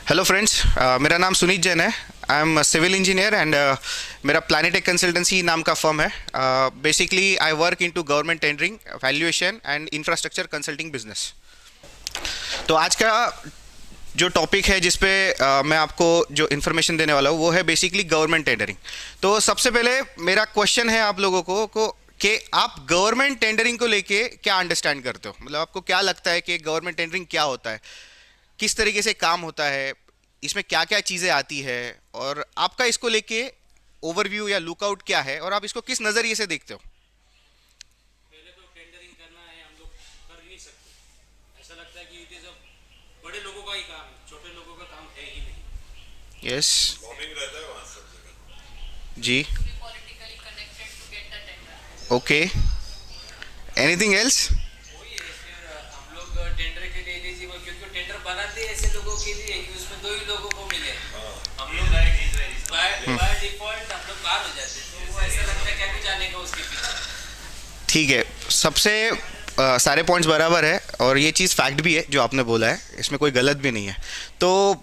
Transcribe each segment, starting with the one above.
Hello friends, मेरा नाम सुनीत जैन है। I am civil engineer and मेरा प्लानिटेक कंसल्टेंसी नाम का फर्म है। Basically I work into government tendering, valuation and infrastructure consulting business. तो आज का जो टॉपिक है जिस पे मैं आपको जो इन्फॉर्मेशन देने वाला हूँ वो है बेसिकली गवर्नमेंट टेंडरिंग। तो सबसे पहले मेरा क्वेश्चन है आप लोगों को कि आप गवर्नमेंट टेंडरिंग को लेके क्या अंडरस्टैंड करते हो। मतलब आपको क्या लगता है कि गवर्नमेंट टेंडरिंग क्या होता है, किस तरीके से काम होता है, इसमें क्या क्या चीज़ें आती है, और आपका इसको लेके ओवरव्यू या लुकआउट क्या है, और आप इसको किस नज़रिए से देखते हो। पहले तो टेंडरिंग करना है, हम लोग कर ही नहीं सकते। ऐसा लगता है कि इट इज बड़े लोगों का ही काम है, छोटे लोगों का काम है ही नहीं। यस। लॉबिंग रहता है वहाँ सब जगह। जी। to be politically connected to get the tender. Okay. Anything else. वही है, फिर हम लोग टेंडर के लिए एलिजिबल, क्योंकि टेंडर बनाते हैं ऐसे लोगों के लिए कि उसमें दो ही लोगों को मिले। हम लोग बाय डिफॉल्ट हम लोग पार हो जाते हैं, तो वो ऐसा लगता है क्या भी जाने का उसके पीछे। ठीक है, सबसे सारे पॉइंट्स बराबर है और ये चीज़ फैक्ट भी है जो आपने बोला है, इसमें कोई गलत भी नहीं है। तो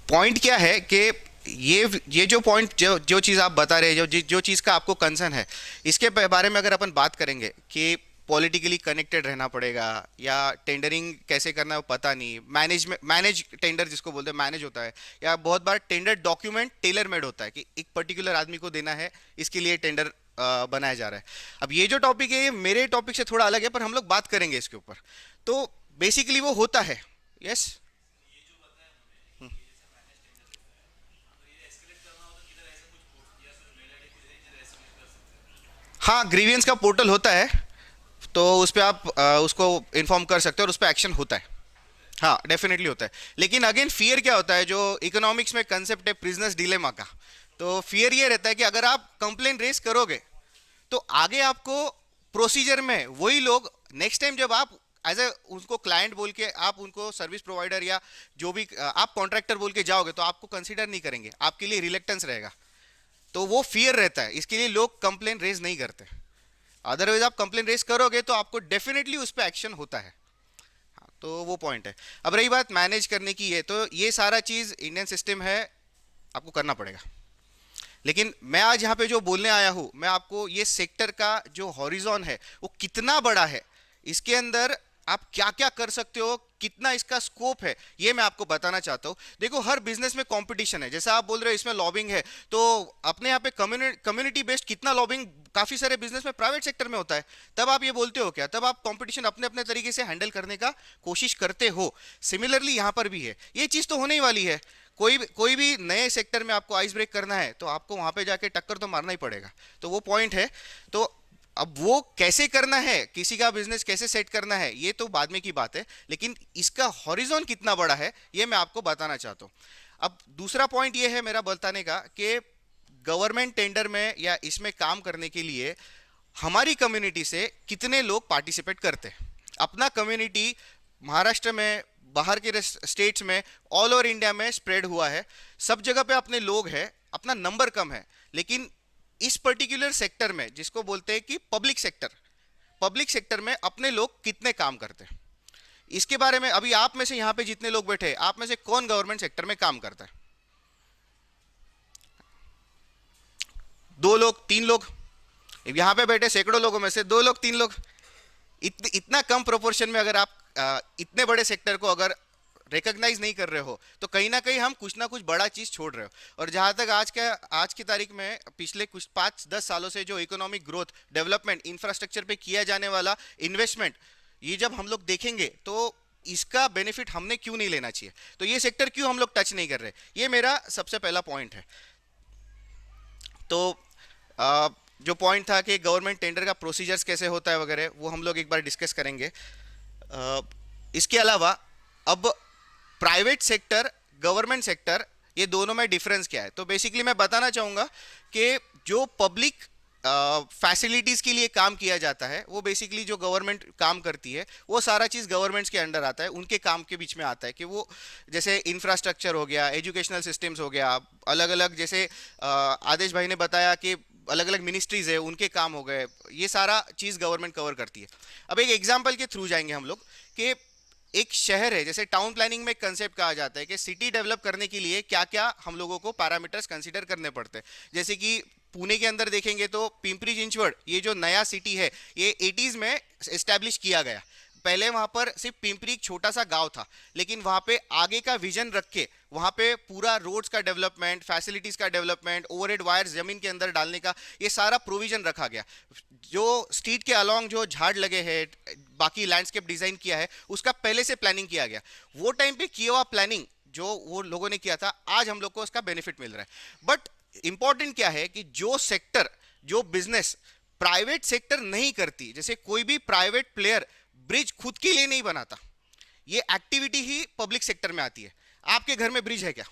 पॉइंट क्या है कि ये जो पॉइंट जो जो चीज़ आप बता रहे हैं, जो चीज़ का आपको कंसर्न है, इसके बारे में अगर अपन बात करेंगे कि पॉलिटिकली कनेक्टेड रहना पड़ेगा या टेंडरिंग कैसे करना है वो पता नहीं, मैनेज टेंडर जिसको बोलते हैं मैनेज होता है, या बहुत बार टेंडर डॉक्यूमेंट टेलर मेड होता है कि एक पर्टिकुलर आदमी को देना है, इसके लिए टेंडर बनाया जा रहा है। अब ये जो टॉपिक है ये मेरे टॉपिक से थोड़ा अलग है, पर हम लोग बात करेंगे इसके ऊपर। तो बेसिकली वो होता है। यस। हाँ, ग्रीवियंस का पोर्टल होता है, तो उस पर आप उसको इन्फॉर्म कर सकते हो और उस पर एक्शन होता है। हाँ, डेफिनेटली होता है। लेकिन अगेन फियर क्या होता है, जो इकोनॉमिक्स में कंसेप्ट है प्रिजनर्स डिलेमा का, तो फियर ये रहता है कि अगर आप कंप्लेन रेस करोगे तो आगे आपको प्रोसीजर में वही लोग नेक्स्ट टाइम जब आप एज ए उनको क्लाइंट बोल के आप उनको सर्विस प्रोवाइडर या जो भी आप कॉन्ट्रैक्टर बोल के जाओगे तो आपको कंसीडर नहीं करेंगे, आपके लिए रिलेक्टेंस रहेगा। तो वो फियर रहता है, इसके लिए लोग कंप्लेन रेज नहीं करते। अदरवाइज आप कंप्लेन रेज करोगे तो आपको डेफिनेटली उस पर एक्शन होता है। हाँ, तो वो पॉइंट है। अब रही बात मैनेज करने की है, तो ये सारा चीज़ इंडियन सिस्टम है, आपको करना पड़ेगा। लेकिन मैं आज यहाँ पे जो बोलने आया हूँ, मैं आपको ये सेक्टर का जो हॉरिजॉन है वो कितना बड़ा है, इसके अंदर आप क्या क्या कर सकते हो, कितना इसका स्कोप है, ये मैं आपको बताना चाहता हूँ। देखो, हर बिजनेस में कंपटीशन है, जैसा आप बोल रहे हो इसमें लॉबिंग है, तो अपने यहाँ पे कम्युनिटी बेस्ड कितना लॉबिंग काफ़ी सारे बिजनेस में प्राइवेट सेक्टर में होता है। तब आप ये बोलते हो क्या, तब आप कंपटीशन अपने अपने तरीके से हैंडल करने का कोशिश करते हो। सिमिलरली यहाँ पर भी है, ये चीज़ तो होने ही वाली है। कोई भी नए सेक्टर में आपको आइस ब्रेक करना है तो आपको वहाँ पे जाके टक्कर तो मारना ही पड़ेगा। तो वो पॉइंट है। तो अब वो कैसे करना है, किसी का बिजनेस कैसे सेट करना है, ये तो बाद में की बात है, लेकिन इसका हॉरिजॉन कितना बड़ा है ये मैं आपको बताना चाहता हूँ। अब दूसरा पॉइंट ये है मेरा बताने का कि गवर्नमेंट टेंडर में या इसमें काम करने के लिए हमारी कम्युनिटी से कितने लोग पार्टिसिपेट करते हैं। अपना कम्युनिटी महाराष्ट्र में, बाहर के स्टेट्स में, ऑल ओवर इंडिया में स्प्रेड हुआ है, सब जगह पे अपने लोग हैं, अपना नंबर कम है। लेकिन इस पर्टिकुलर सेक्टर में जिसको बोलते हैं कि पब्लिक सेक्टर में अपने लोग कितने काम करते हैं, इसके बारे में अभी आप में से यहाँ पे जितने लोग बैठे हैं, आप में से कौन गवर्नमेंट सेक्टर में काम करता है? 2 लोग, 3 लोग। यहाँ पे बैठे सैकड़ों लोगों में से 2 लोग, 3 लोग। इतना कम प्रोपोर्शन में अगर आप इतने बड़े सेक्टर को अगर रिकॉग्नाइज नहीं कर रहे हो तो कहीं ना कहीं हम कुछ ना कुछ बड़ा चीज़ छोड़ रहे हो। और जहाँ तक आज की तारीख में पिछले कुछ 5-10 सालों से जो इकोनॉमिक ग्रोथ, डेवलपमेंट, इंफ्रास्ट्रक्चर पे किया जाने वाला इन्वेस्टमेंट, ये जब हम लोग देखेंगे तो इसका बेनिफिट हमने क्यों नहीं लेना चाहिए, तो ये सेक्टर क्यों हम लोग टच नहीं कर रहे, ये मेरा सबसे पहला पॉइंट है। तो आ, जो पॉइंट था कि गवर्नमेंट टेंडर का प्रोसीजर्स कैसे होता है वगैरह, वो हम लोग एक बार डिस्कस करेंगे। इसके अलावा अब प्राइवेट सेक्टर, गवर्नमेंट सेक्टर, ये दोनों में डिफरेंस क्या है, तो बेसिकली मैं बताना चाहूँगा कि जो पब्लिक फैसिलिटीज़ के लिए काम किया जाता है वो बेसिकली जो गवर्नमेंट काम करती है वो सारा चीज़ गवर्नमेंट्स के अंडर आता है, उनके काम के बीच में आता है कि वो जैसे इंफ्रास्ट्रक्चर हो गया, एजुकेशनल सिस्टम्स हो गया, अलग अलग जैसे आदेश भाई ने बताया कि अलग अलग मिनिस्ट्रीज़ है उनके काम हो गए, ये सारा चीज़ गवर्नमेंट कवर करती है। अब एक एग्जाम्पल के थ्रू जाएंगे हम लोग कि एक शहर है, जैसे टाउन प्लानिंग में एक कंसेप्ट कहा जाता है कि सिटी डेवलप करने के लिए क्या क्या हम लोगों को पैरामीटर्स कंसीडर करने पड़ते हैं। जैसे कि पुणे के अंदर देखेंगे तो पिंपरी चिंचवड़, ये जो नया सिटी है, ये 80s में एस्टेब्लिश किया गया। पहले वहां पर सिर्फ पिंपरी एक छोटा सा गांव था, लेकिन वहां पे आगे का विजन रख के वहां पे पूरा रोड्स का डेवलपमेंट, फैसिलिटीज का डेवलपमेंट, ओवरहेड वायर्स जमीन के अंदर डालने का ये सारा प्रोविजन रखा गया। जो स्ट्रीट के अलोंग जो झाड़ लगे हैं, बाकी लैंडस्केप डिजाइन किया है, उसका पहले से प्लानिंग किया गया। वो टाइम पे किया हुआ प्लानिंग जो वो लोगों ने किया था, आज हम लोग को उसका बेनिफिट मिल रहा है। बट इंपॉर्टेंट क्या है कि जो सेक्टर, जो बिजनेस प्राइवेट सेक्टर नहीं करती, जैसे कोई भी प्राइवेट प्लेयर ब्रिज खुद के लिए नहीं बनाता, ये एक्टिविटी ही पब्लिक सेक्टर में आती है। आपके घर में ब्रिज है क्या?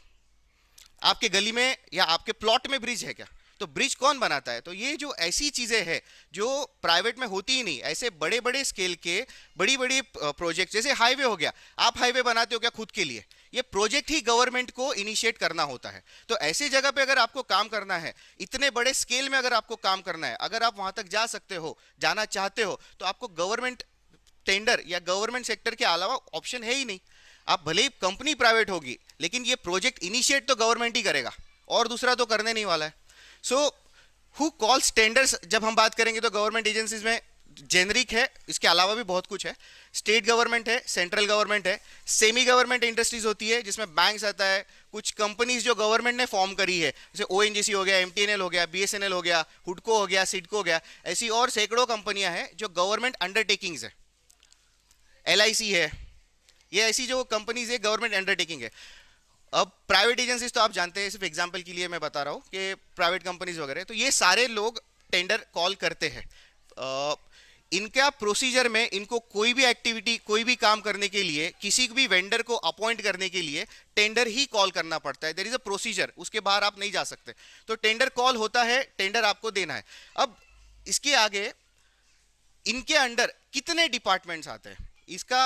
आपके गली में या आपके प्लॉट में ब्रिज है क्या? तो ब्रिज कौन बनाता है? तो ये जो ऐसी चीजें हैं जो प्राइवेट में होती ही नहीं, ऐसे बड़े बड़े स्केल के बड़ी बड़ी प्रोजेक्ट, जैसे हाईवे हो गया, आप हाईवे बनाते हो क्या खुद के लिए? ये प्रोजेक्ट ही गवर्नमेंट को इनिशिएट करना होता है। तो ऐसी जगह पे अगर आपको काम करना है, इतने बड़े स्केल में अगर आपको काम करना है, अगर आप वहां तक जा सकते हो, जाना चाहते हो, तो आपको गवर्नमेंट टेंडर या गवर्नमेंट सेक्टर के अलावा ऑप्शन है ही नहीं। आप भले ही कंपनी प्राइवेट होगी, लेकिन ये प्रोजेक्ट इनिशिएट तो गवर्नमेंट ही करेगा, और दूसरा तो करने नहीं वाला है। सो हु कॉल्स टेंडर्स, जब हम बात करेंगे तो गवर्नमेंट एजेंसीज में जेनरिक है, इसके अलावा भी बहुत कुछ है। स्टेट गवर्नमेंट है, सेंट्रल गवर्नमेंट है, सेमी गवर्नमेंट इंडस्ट्रीज होती है जिसमें बैंक्स आता है, कुछ कंपनीज जो गवर्नमेंट ने फॉर्म करी है, जैसे ओएनजीसी हो गया, एमटीएनएल हो गया, बीएसएनएल हो गया, हुडको हो गया, सिडको हो गया, ऐसी और सैकड़ों कंपनियां हैं जो गवर्नमेंट अंडरटेकिंग्स है। एलआईसी है, ये ऐसी जो कंपनीज है गवर्नमेंट अंडरटेकिंग है। अब प्राइवेट एजेंसीज तो आप जानते हैं, सिर्फ एग्जांपल के लिए मैं बता रहा हूँ कि प्राइवेट कंपनीज वगैरह, तो ये सारे लोग टेंडर कॉल करते हैं। इनका प्रोसीजर में इनको कोई भी एक्टिविटी, कोई भी काम करने के लिए, किसी भी वेंडर को अपॉइंट करने के लिए टेंडर ही कॉल करना पड़ता है। देयर इज अ प्रोसीजर, उसके बाहर आप नहीं जा सकते। तो टेंडर कॉल होता है, टेंडर आपको देना है। अब इसके आगे इनके अंडर कितने डिपार्टमेंट्स आते हैं, इसका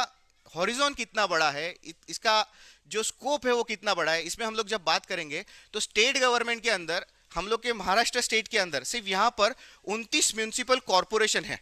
हॉरिजॉन कितना बड़ा है, इसका जो स्कोप है वो कितना बड़ा है, इसमें हम लोग जब बात करेंगे तो स्टेट गवर्नमेंट के अंदर, हम लोग के महाराष्ट्र स्टेट के अंदर सिर्फ यहाँ पर 29 म्यूनिसिपल कॉरपोरेशन है।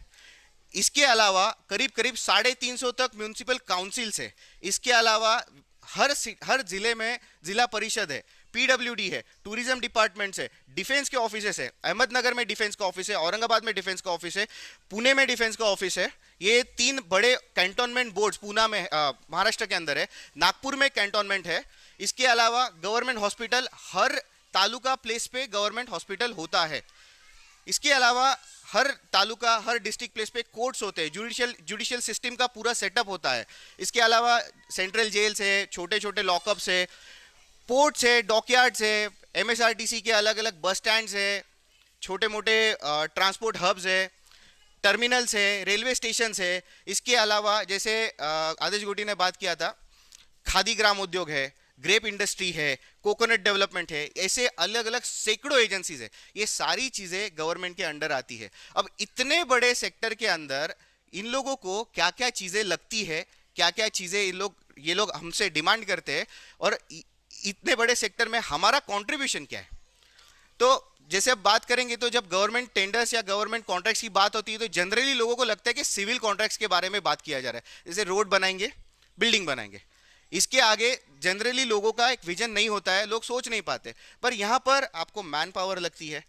इसके अलावा करीब करीब 350 तक म्यूनिसिपल काउंसिल्स है। इसके अलावा हर जिले में जिला परिषद है, पीडब्ल्यूडी है, टूरिज्म डिपार्टमेंट्स है, डिफेंस के ऑफिसेस है। अहमदनगर में डिफेंस का ऑफिस है, औरंगाबाद में डिफेंस का ऑफिस है, पुणे में डिफेंस का ऑफिस है। ये 3 बड़े कैंटोनमेंट बोर्ड्स पूना में महाराष्ट्र के अंदर है, नागपुर में कैंटोनमेंट है। इसके अलावा गवर्नमेंट हॉस्पिटल, हर तालुका प्लेस पे गवर्नमेंट हॉस्पिटल होता है। इसके अलावा हर तालुका, हर डिस्ट्रिक्ट प्लेस पे कोर्ट्स होते हैं, जुडिशियल सिस्टम का पूरा सेटअप होता है। इसके अलावा सेंट्रल जेल्स है, छोटे छोटे लॉकअप्स है, पोर्ट्स है, डॉकयार्ड्स है, एमएसआरटीसी के अलग अलग बस स्टैंड्स है, छोटे मोटे ट्रांसपोर्ट हब्स है, टर्मिनल्स है, रेलवे स्टेशन है। इसके अलावा जैसे आदेश गोटी ने बात किया था, खादी ग्राम उद्योग है, ग्रेप इंडस्ट्री है, कोकोनट डेवलपमेंट है, ऐसे अलग अलग सैकड़ों एजेंसीज है। ये सारी चीज़ें गवर्नमेंट के अंडर आती है। अब इतने बड़े सेक्टर के अंदर इन लोगों को क्या क्या चीज़ें लगती है, क्या क्या चीज़ें ये लोग हमसे डिमांड करते हैं, और इतने बड़े सेक्टर में हमारा कंट्रीब्यूशन क्या है। तो जैसे अब बात करेंगे तो जब गवर्नमेंट टेंडर्स या गवर्नमेंट कॉन्ट्रैक्ट्स की बात होती है तो जनरली लोगों को लगता है कि सिविल कॉन्ट्रैक्ट्स के बारे में बात किया जा रहा है, जैसे रोड बनाएंगे, बिल्डिंग बनाएंगे। इसके आगे जनरली लोगों का एक विजन नहीं होता है, लोग सोच नहीं पाते। पर यहाँ पर आपको मैन पावर लगती है।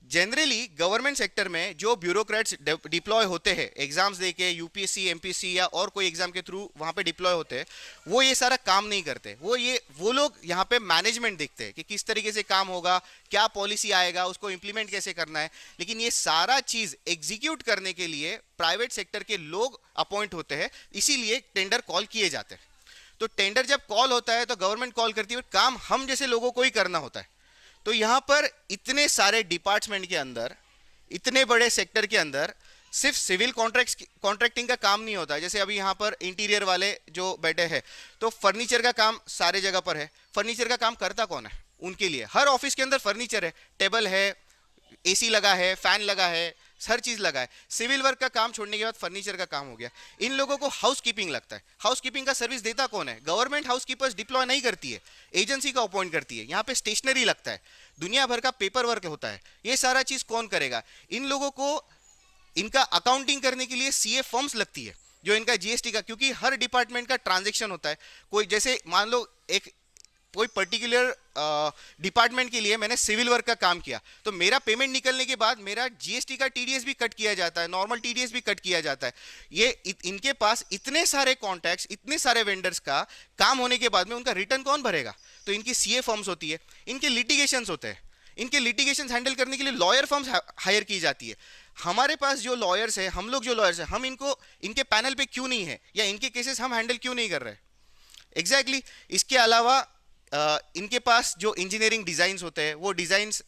जनरली गवर्नमेंट सेक्टर में जो ब्यूरोक्रेट्स डिप्लॉय होते हैं, एग्जाम्स देके, यूपीएससी, एमपीएससी या और कोई एग्जाम के थ्रू वहाँ पे डिप्लॉय होते हैं, वो ये सारा काम नहीं करते। वो लोग यहाँ पे मैनेजमेंट देखते हैं कि किस तरीके से काम होगा, क्या पॉलिसी आएगा, उसको इम्प्लीमेंट कैसे करना है। लेकिन ये सारा चीज़ एग्जीक्यूट करने के लिए प्राइवेट सेक्टर के लोग अपॉइंट होते हैं, इसीलिए टेंडर कॉल किए जाते हैं। तो टेंडर जब कॉल होता है तो गवर्नमेंट कॉल करती है, काम हम जैसे लोगों को ही करना होता है। तो यहाँ पर इतने सारे डिपार्टमेंट के अंदर, इतने बड़े सेक्टर के अंदर सिर्फ सिविल कॉन्ट्रैक्टिंग का काम नहीं होता है। जैसे अभी यहाँ पर इंटीरियर वाले जो बैठे हैं, तो फर्नीचर का काम सारे जगह पर है। फर्नीचर का काम करता कौन है? उनके लिए हर ऑफिस के अंदर फर्नीचर है, टेबल है, एसी लगा है, फैन लगा है, हर चीज़ लगा है। सिविल वर्क का काम छोड़ने के बाद फर्नीचर का काम हो गया। इन लोगों को हाउस कीपिंग लगता है। हाउस कीपिंग का सर्विस देता कौन है? गवर्नमेंट हाउस कीपर्स डिप्लॉय नहीं करती है, एजेंसी का अपॉइंट करती है। यहाँ पे स्टेशनरी लगता है, दुनिया भर का पेपर वर्क होता है। ये सारा चीज़ कौन करेगा? इन लोगों को इनका अकाउंटिंग करने के लिए सीए फर्म्स लगती है। जो इनका जीएसटी का, क्योंकि हर डिपार्टमेंट का ट्रांजैक्शन होता है। कोई जैसे मान लो एक कोई पर्टिकुलर डिपार्टमेंट के लिए मैंने सिविल वर्क का काम किया, तो मेरा पेमेंट निकलने के बाद मेरा जीएसटी का टीडीएस भी कट किया जाता है, नॉर्मल टीडीएस भी कट किया जाता है। ये इनके पास इतने सारे कॉन्टैक्ट्स, इतने सारे वेंडर्स का काम होने के बाद में उनका रिटर्न कौन भरेगा? तो इनकी सीए फर्म्स होती है, इनके लिटिगेशंस होते हैं, इनके लिटिगेशंस हैंडल करने के लिए लॉयर फर्म्स हायर की जाती है। हमारे पास जो लॉयर्स है, हम लोग जो लॉयर्स हैं, हम इनको इनके पैनल पे क्यों नहीं है, या इनके केसेस हम हैंडल क्यों नहीं कर रहे? एग्जैक्टली इसके अलावा इनके पास जो इंजीनियरिंग डिज़ाइंस होते हैं, वो डिज़ाइंस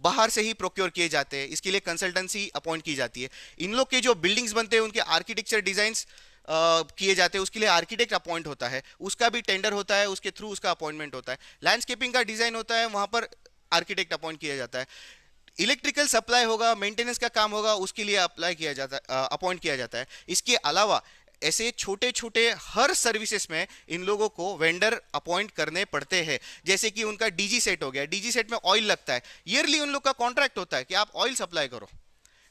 बाहर से ही प्रोक्योर किए जाते हैं, इसके लिए कंसल्टेंसी अपॉइंट की जाती है। इन लोग के जो बिल्डिंग्स बनते हैं, उनके आर्किटेक्चर डिज़ाइंस किए जाते हैं, उसके लिए आर्किटेक्ट अपॉइंट होता है, उसका भी टेंडर होता है, उसके थ्रू उसका अपॉइंटमेंट होता है। लैंडस्केपिंग का डिज़ाइन होता है, वहाँ पर आर्किटेक्ट अपॉइंट किया जाता है। इलेक्ट्रिकल सप्लाई होगा, मेंटेनेंस का काम होगा, उसके लिए अप्लाई किया जाता है, अपॉइंट किया जाता है। इसके अलावा ऐसे छोटे छोटे हर सर्विसेज में इन लोगों को वेंडर अपॉइंट करने पड़ते हैं। जैसे कि उनका डीजी सेट हो गया, डीजी सेट में ऑयल लगता है, ईयरली उन लोग का कॉन्ट्रैक्ट होता है कि आप ऑयल सप्लाई करो।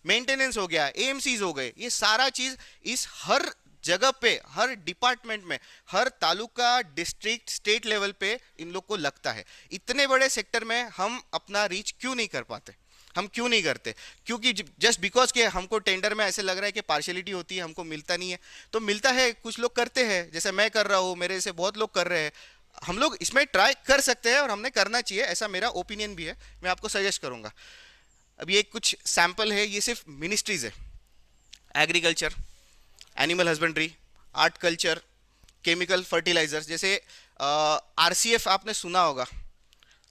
मेंटेनेंस हो गया, एएमसीज हो गए, ये सारा चीज इस हर जगह पे, हर डिपार्टमेंट में, हर तालुका, डिस्ट्रिक्ट, स्टेट लेवल पे इन लोग को लगता है। इतने बड़े सेक्टर में हम अपना रीच क्यों नहीं कर पाते? हम क्यों नहीं करते? क्योंकि जस्ट बिकॉज के हमको टेंडर में ऐसे लग रहा है कि पार्शियलिटी होती है, हमको मिलता नहीं है। तो मिलता है, कुछ लोग करते हैं, जैसे मैं कर रहा हूँ, मेरे से बहुत लोग कर रहे हैं। हम लोग इसमें ट्राई कर सकते हैं और हमने करना चाहिए, ऐसा मेरा ओपिनियन भी है, मैं आपको सजेस्ट करूंगा। अब ये कुछ सैंपल है, ये सिर्फ मिनिस्ट्रीज है। Agriculture, animal husbandry, art culture, chemical fertilisers, जैसे आरसीएफ आपने सुना होगा।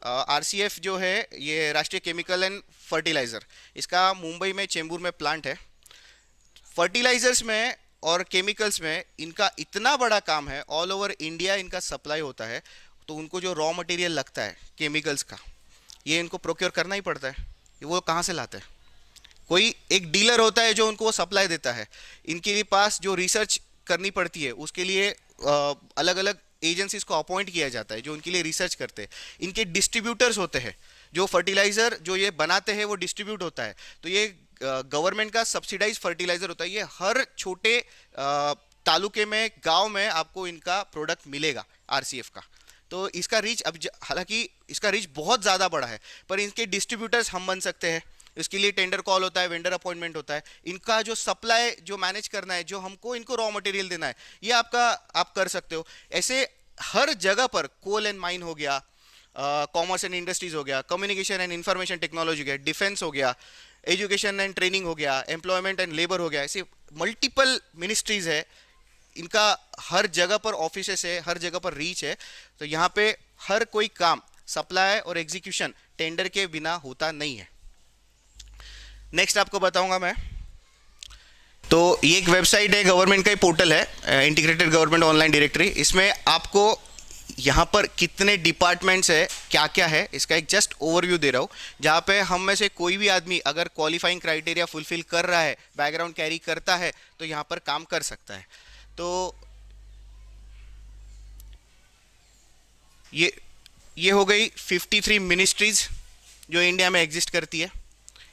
आरसीएफ जो है ये राष्ट्रीय केमिकल एंड फर्टिलाइज़र, इसका मुंबई में चेंबूर में प्लांट है। फर्टिलाइजर्स में और केमिकल्स में इनका इतना बड़ा काम है, ऑल ओवर इंडिया इनका सप्लाई होता है। तो उनको जो रॉ मटेरियल लगता है केमिकल्स का, ये इनको प्रोक्योर करना ही पड़ता है। वो कहाँ से लाते हैं? कोई एक डीलर होता है जो उनको सप्लाई देता है। इनके पास जो रिसर्च करनी पड़ती है, उसके लिए अलग अलग एजेंसीज को अपॉइंट किया जाता है जो उनके लिए रिसर्च करते हैं। इनके डिस्ट्रीब्यूटर्स होते हैं, जो फर्टिलाइज़र जो ये बनाते हैं वो डिस्ट्रीब्यूट होता है। तो ये गवर्नमेंट का सब्सिडाइज फर्टिलाइज़र होता है। ये हर छोटे तालुके में, गांव में आपको इनका प्रोडक्ट मिलेगा आरसीएफ का। तो इसका रीच अब हालांकि इसका रीच बहुत ज़्यादा बड़ा है, पर इनके डिस्ट्रीब्यूटर्स हम बन सकते हैं। इसके लिए टेंडर कॉल होता है, वेंडर अपॉइंटमेंट होता है। इनका जो सप्लाई जो मैनेज करना है, जो हमको इनको रॉ मटेरियल देना है, ये आप कर सकते हो। ऐसे हर जगह पर कोल एंड माइन हो गया, कॉमर्स एंड इंडस्ट्रीज हो गया, कम्युनिकेशन एंड इंफॉर्मेशन टेक्नोलॉजी हो गया, डिफेंस हो गया, एजुकेशन एंड ट्रेनिंग हो गया, एम्प्लॉयमेंट एंड लेबर हो गया। ऐसे मल्टीपल मिनिस्ट्रीज है, इनका हर जगह पर ऑफिसेस है, हर जगह पर रीच है। तो यहाँ पे हर कोई काम, सप्लाई और एग्जीक्यूशन टेंडर के बिना होता नहीं है। नेक्स्ट आपको बताऊंगा मैं। तो ये एक वेबसाइट है, गवर्नमेंट का ही पोर्टल है, इंटीग्रेटेड गवर्नमेंट ऑनलाइन डायरेक्टरी। इसमें आपको यहाँ पर कितने डिपार्टमेंट्स है, क्या क्या है, इसका एक जस्ट ओवरव्यू दे रहा हूँ। जहाँ पे हम में से कोई भी आदमी अगर क्वालिफाइंग क्राइटेरिया फुलफिल कर रहा है, बैकग्राउंड कैरी करता है, तो यहाँ पर काम कर सकता है। तो ये हो गई 53 मिनिस्ट्रीज जो इंडिया में एग्जिस्ट करती है।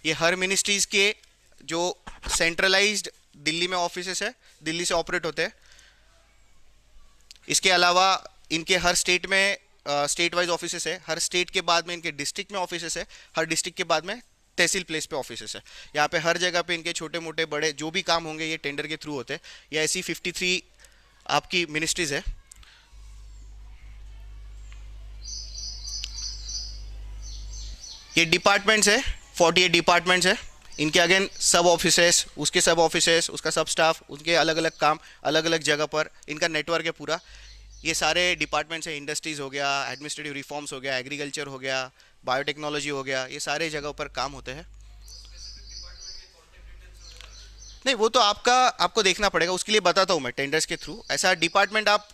ये हर मिनिस्ट्रीज के जो सेंट्रलाइज्ड दिल्ली में ऑफिसेस है, दिल्ली से ऑपरेट होते हैं। इसके अलावा इनके हर स्टेट में स्टेट वाइज ऑफिसेस है, हर स्टेट के बाद में इनके डिस्ट्रिक्ट में ऑफिसेस है, हर डिस्ट्रिक्ट के बाद में तहसील प्लेस पे ऑफिसेस है। यहाँ पे हर जगह पे इनके छोटे मोटे बड़े जो भी काम होंगे ये टेंडर के थ्रू होते हैं। ये ऐसी 53 आपकी मिनिस्ट्रीज है। ये डिपार्टमेंट्स है, 48 डिपार्टमेंट्स है। इनके अगेन सब ऑफिसेस, उसके सब ऑफिसेस, उसका सब स्टाफ, उनके अलग अलग काम, अलग अलग जगह पर इनका नेटवर्क है पूरा। ये सारे डिपार्टमेंट्स हैं, इंडस्ट्रीज हो गया, एडमिनिस्ट्रेटिव रिफॉर्म्स हो गया, एग्रीकल्चर हो गया, बायोटेक्नोलॉजी हो गया, ये सारे जगह पर काम होते हैं। नहीं, वो तो आपको देखना पड़ेगा, उसके लिए बताता हूँ मैं टेंडर्स के थ्रू। ऐसा डिपार्टमेंट आप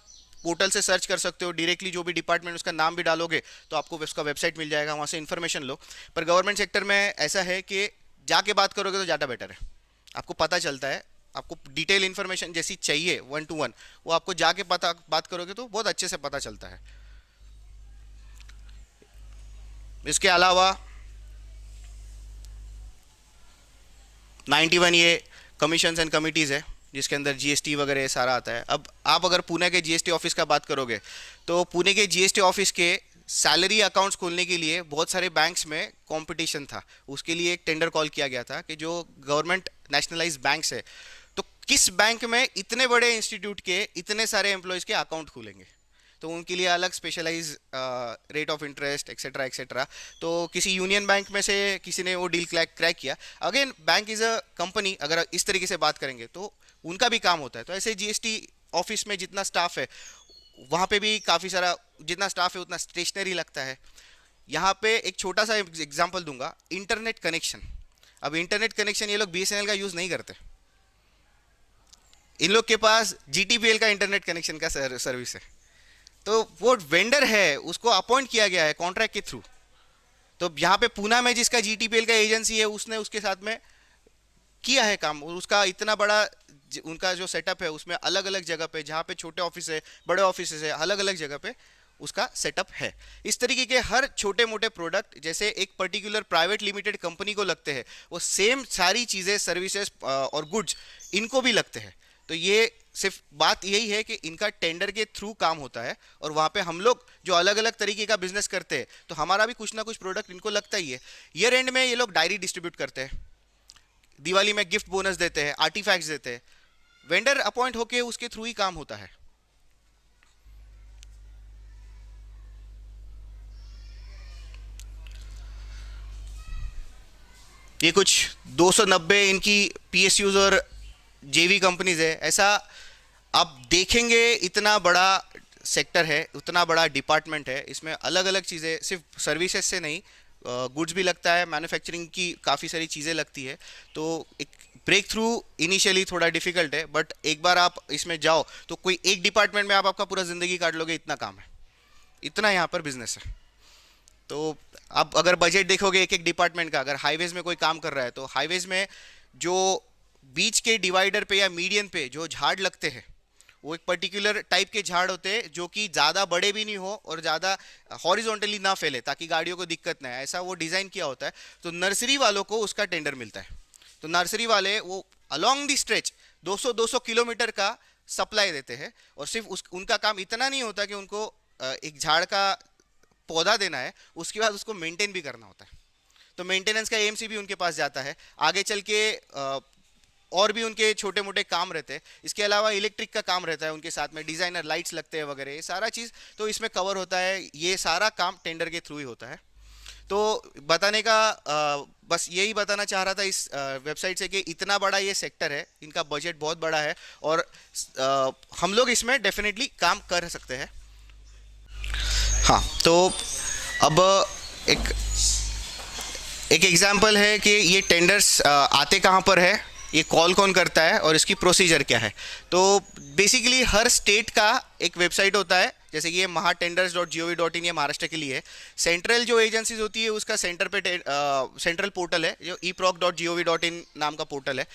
पोर्टल से सर्च कर सकते हो डायरेक्टली, जो भी डिपार्टमेंट उसका नाम भी डालोगे तो आपको उसका वेबसाइट मिल जाएगा, वहाँ से इन्फॉर्मेशन लो। पर गवर्नमेंट सेक्टर में ऐसा है कि जाके बात करोगे तो ज़्यादा बेटर है, आपको पता चलता है। आपको डिटेल इन्फॉर्मेशन जैसी चाहिए 1 to 1, वो आपको जाके बात करोगे तो बहुत अच्छे से पता चलता है। इसके अलावा 91 ये कमीशंस एंड कमिटीज़ है। जिसके अंदर जीएसटी वगैरह ये सारा आता है। अब आप अगर पुणे के जीएसटी ऑफिस का बात करोगे तो पुणे के जीएसटी ऑफिस के सैलरी अकाउंट्स खोलने के लिए बहुत सारे बैंक्स में कंपटीशन था। उसके लिए एक टेंडर कॉल किया गया था कि जो गवर्नमेंट नेशनलाइज बैंक्स है तो किस बैंक में इतने बड़े इंस्टीट्यूट के इतने सारे एम्प्लॉयज़ के अकाउंट खुलेंगे, तो उनके लिए अलग specialise rate of interest etcetera etcetera. तो किसी यूनियन बैंक में से किसी ने वो डील क्रैक किया। Again bank is a company, अगर इस तरीके से बात करेंगे तो उनका भी काम होता है। तो ऐसे जीएसटी ऑफिस में जितना स्टाफ है वहाँ पे भी काफ़ी सारा, जितना स्टाफ है उतना स्टेशनरी लगता है। यहाँ पे एक छोटा सा एग्जांपल दूंगा, इंटरनेट कनेक्शन। अब इंटरनेट कनेक्शन ये लोग बीएसएनएल का यूज़ नहीं करते, इन लोग के पास जीटीपीएल का इंटरनेट कनेक्शन का सर्विस है। तो वो वेंडर है, उसको अपॉइंट किया गया है कॉन्ट्रैक्ट के थ्रू। तो यहाँ पे पूना में जिसका जीटीपीएल का एजेंसी है उसने उसके साथ में किया है काम, और उसका इतना बड़ा उनका जो सेटअप है उसमें अलग अलग जगह पे, जहाँ पे छोटे ऑफिस है बड़े ऑफिस है, अलग अलग जगह पे उसका सेटअप है। इस तरीके के हर छोटे मोटे प्रोडक्ट जैसे एक पर्टिकुलर प्राइवेट लिमिटेड कंपनी को लगते हैं, वो सेम सारी चीज़ें सर्विसेज और गुड्स इनको भी लगते हैं। तो ये सिर्फ बात यही है कि इनका टेंडर के थ्रू काम होता है, और वहाँ पे हम लोग जो अलग अलग तरीके का बिजनेस करते हैं तो हमारा भी कुछ ना कुछ प्रोडक्ट इनको लगता ही है। ईयर एंड में ये लोग डायरी डिस्ट्रीब्यूट करते हैं, दिवाली में गिफ्ट बोनस देते हैं, आर्टिफैक्ट्स देते हैं, वेंडर अपॉइंट होके उसके थ्रू ही काम होता है। ये कुछ 290 इनकी पीएसयूज और जेवी कंपनीज है। ऐसा आप देखेंगे, इतना बड़ा सेक्टर है, उतना बड़ा डिपार्टमेंट है, इसमें अलग अलग चीज़ें, सिर्फ सर्विसेज से नहीं गुड्स भी लगता है, मैन्युफैक्चरिंग की काफ़ी सारी चीज़ें लगती है। तो एक ब्रेक थ्रू इनिशियली थोड़ा डिफिकल्ट है, बट एक बार आप इसमें जाओ तो कोई एक डिपार्टमेंट में आप आपका पूरा ज़िंदगी काट लोगे, इतना काम है, इतना यहाँ पर बिजनेस है। तो आप अगर बजट देखोगे एक एक डिपार्टमेंट का, अगर हाईवेज में कोई काम कर रहा है तो हाईवेज में जो बीच के डिवाइडर पे या मीडियन पे जो झाड़ लगते हैं वो एक पर्टिकुलर टाइप के झाड़ होते हैं जो कि ज़्यादा बड़े भी नहीं हो और ज़्यादा हॉरिजॉन्टली ना फैले ताकि गाड़ियों को दिक्कत ना है, ऐसा वो डिज़ाइन किया होता है। तो नर्सरी वालों को उसका टेंडर मिलता है। तो नर्सरी वाले वो अलॉन्ग दी स्ट्रेच 200 किलोमीटर का सप्लाई देते हैं, और सिर्फ उनका काम इतना नहीं होता कि उनको एक झाड़ का पौधा देना है, उसके बाद उसको मेंटेन भी करना होता है। तो मेंटेनेंस का एएमसी भी उनके पास जाता है, आगे चल के और भी उनके छोटे मोटे काम रहते हैं। इसके अलावा इलेक्ट्रिक का काम रहता है उनके साथ में, डिज़ाइनर लाइट्स लगते हैं वगैरह, ये सारा चीज़ तो इसमें कवर होता है। ये सारा काम टेंडर के थ्रू ही होता है। तो बताने का बस यही बताना चाह रहा था इस वेबसाइट से कि इतना बड़ा ये सेक्टर है, इनका बजट बहुत बड़ा है, और हम लोग इसमें डेफिनेटली काम कर सकते हैं। हाँ, तो अब एक एग्जांपल है कि ये टेंडर्स आते कहाँ पर है, ये कॉल कौन करता है और इसकी प्रोसीजर क्या है। तो बेसिकली हर स्टेट का एक वेबसाइट होता है, जैसे कि ये mahatenders.gov.in ये महाराष्ट्र के लिए है। सेंट्रल जो एजेंसीज होती है उसका सेंटर पे सेंट्रल पोर्टल है जो eproc.gov.in नाम का पोर्टल है।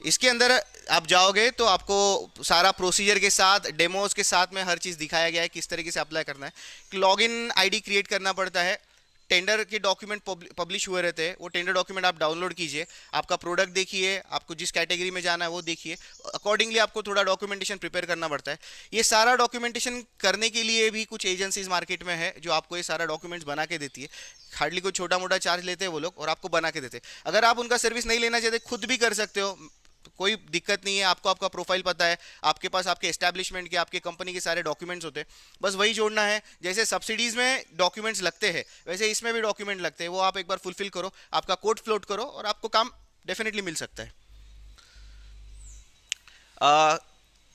इसके अंदर आप जाओगे तो आपको सारा प्रोसीजर के साथ, डेमोज के साथ में हर चीज़ दिखाया गया है किस तरीके से अप्लाई करना है। लॉगिन आईडी क्रिएट करना पड़ता है, टेंडर के डॉक्यूमेंट पब्लिश हुए रहते हैं, वो टेंडर डॉक्यूमेंट आप डाउनलोड कीजिए, आपका प्रोडक्ट देखिए, आपको जिस कैटेगरी में जाना है वो देखिए, अकॉर्डिंगली आपको थोड़ा डॉक्यूमेंटेशन प्रिपेयर करना पड़ता है। ये सारा डॉक्यूमेंटेशन करने के लिए भी कुछ एजेंसीज मार्केट में है जो आपको ये सारा डॉक्यूमेंट्स बना के देती है। हार्डली कोई छोटा मोटा चार्ज लेते हैं वो लोग और आपको बना के देते हैं। अगर आप उनका सर्विस नहीं लेना चाहते, खुद भी कर सकते हो, कोई दिक्कत नहीं है। आपको आपका प्रोफाइल पता है, आपके पास आपके एस्टैब्लिशमेंट के, आपके कंपनी के सारे डॉक्यूमेंट्स होते हैं, बस वही जोड़ना है। जैसे सब्सिडीज़ में डॉक्यूमेंट्स लगते हैं वैसे इसमें भी डॉक्यूमेंट लगते हैं, वो आप एक बार फुलफिल करो, आपका कोड फ्लोट करो और आपको काम डेफिनेटली मिल सकता है।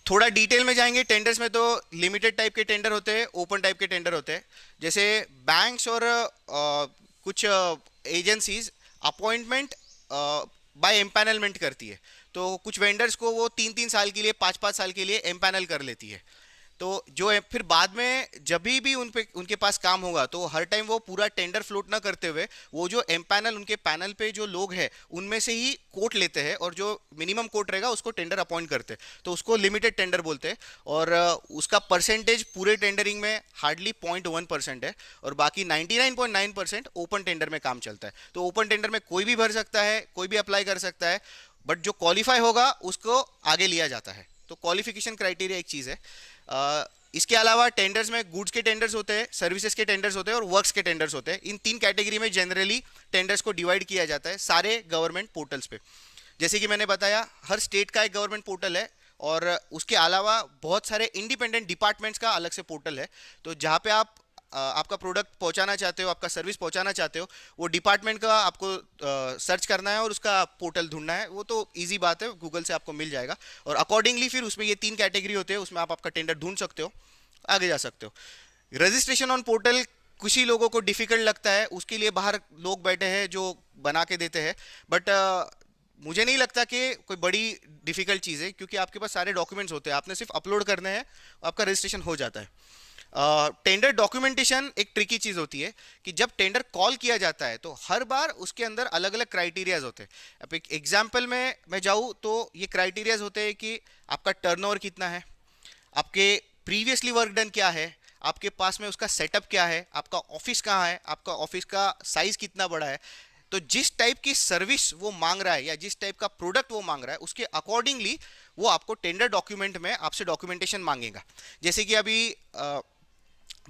थोड़ा डिटेल में जाएंगे टेंडर्स में, तो लिमिटेड टाइप के टेंडर होते हैं, ओपन टाइप के टेंडर होते हैं। जैसे बैंक्स और कुछ एजेंसीज अपॉइंटमेंट बाय एम्पैनलमेंट करती है, तो कुछ वेंडर्स को वो 3-3 साल के लिए, 5-5 साल के लिए एम्पैनल कर लेती है। तो जो फिर बाद में जब भी उनके पास काम होगा तो हर टाइम वो पूरा टेंडर फ्लोट ना करते हुए वो जो एम्पैनल उनके पैनल पे जो लोग हैं उनमें से ही कोट लेते हैं, और जो मिनिमम कोट रहेगा उसको टेंडर अपॉइंट करते हैं, तो उसको लिमिटेड टेंडर बोलते हैं। और उसका परसेंटेज पूरे टेंडरिंग में हार्डली 0.1% है, और बाकी 99.9% ओपन टेंडर में काम चलता है। तो ओपन टेंडर में कोई भी भर सकता है, कोई भी अप्लाई कर सकता है। बट जो क्वालिफाई होगा उसको आगे लिया जाता है। तो क्वालिफिकेशन क्राइटेरिया एक चीज़ है। इसके अलावा टेंडर्स में गुड्स के टेंडर्स होते हैं, सर्विसेज के टेंडर्स होते हैं और वर्क्स के टेंडर्स होते हैं। इन 3 कैटेगरी में जनरली टेंडर्स को डिवाइड किया जाता है सारे गवर्नमेंट पोर्टल्स पे। जैसे कि मैंने बताया, हर स्टेट का एक गवर्नमेंट पोर्टल है और उसके अलावा बहुत सारे इंडिपेंडेंट डिपार्टमेंट्स का अलग से पोर्टल है। तो जहाँ पे आप आपका प्रोडक्ट पहुंचाना चाहते हो, आपका सर्विस पहुंचाना चाहते हो, वो डिपार्टमेंट का आपको सर्च करना है और उसका पोर्टल ढूंढना है। वो तो इजी बात है, गूगल से आपको मिल जाएगा और अकॉर्डिंगली फिर उसमें ये 3 कैटेगरी होते हैं, उसमें आप आपका टेंडर ढूंढ सकते हो, आगे जा सकते हो। रजिस्ट्रेशन ऑन पोर्टल कुछ ही लोगों को डिफिकल्ट लगता है, उसके लिए बाहर लोग बैठे हैं जो बना के देते हैं, बट मुझे नहीं लगता कि कोई बड़ी डिफिकल्ट चीज़ है, क्योंकि आपके पास सारे डॉक्यूमेंट्स होते हैं, आपने सिर्फ अपलोड करने हैं, आपका रजिस्ट्रेशन हो जाता है। टेंडर डॉक्यूमेंटेशन एक ट्रिकी चीज़ होती है कि जब टेंडर कॉल किया जाता है तो हर बार उसके अंदर अलग अलग क्राइटेरियाज होते हैं। अब एक एग्जाम्पल में मैं जाऊँ तो ये क्राइटेरियाज होते हैं कि आपका टर्नओवर कितना है, आपके प्रीवियसली वर्क डन क्या है, आपके पास में उसका सेटअप क्या है, आपका ऑफिस कहाँ है, आपका ऑफिस का साइज कितना बड़ा है। तो जिस टाइप की सर्विस वो मांग रहा है या जिस टाइप का प्रोडक्ट वो मांग रहा है, उसके अकॉर्डिंगली वो आपको टेंडर डॉक्यूमेंट में आपसे डॉक्यूमेंटेशन मांगेगा। जैसे कि अभी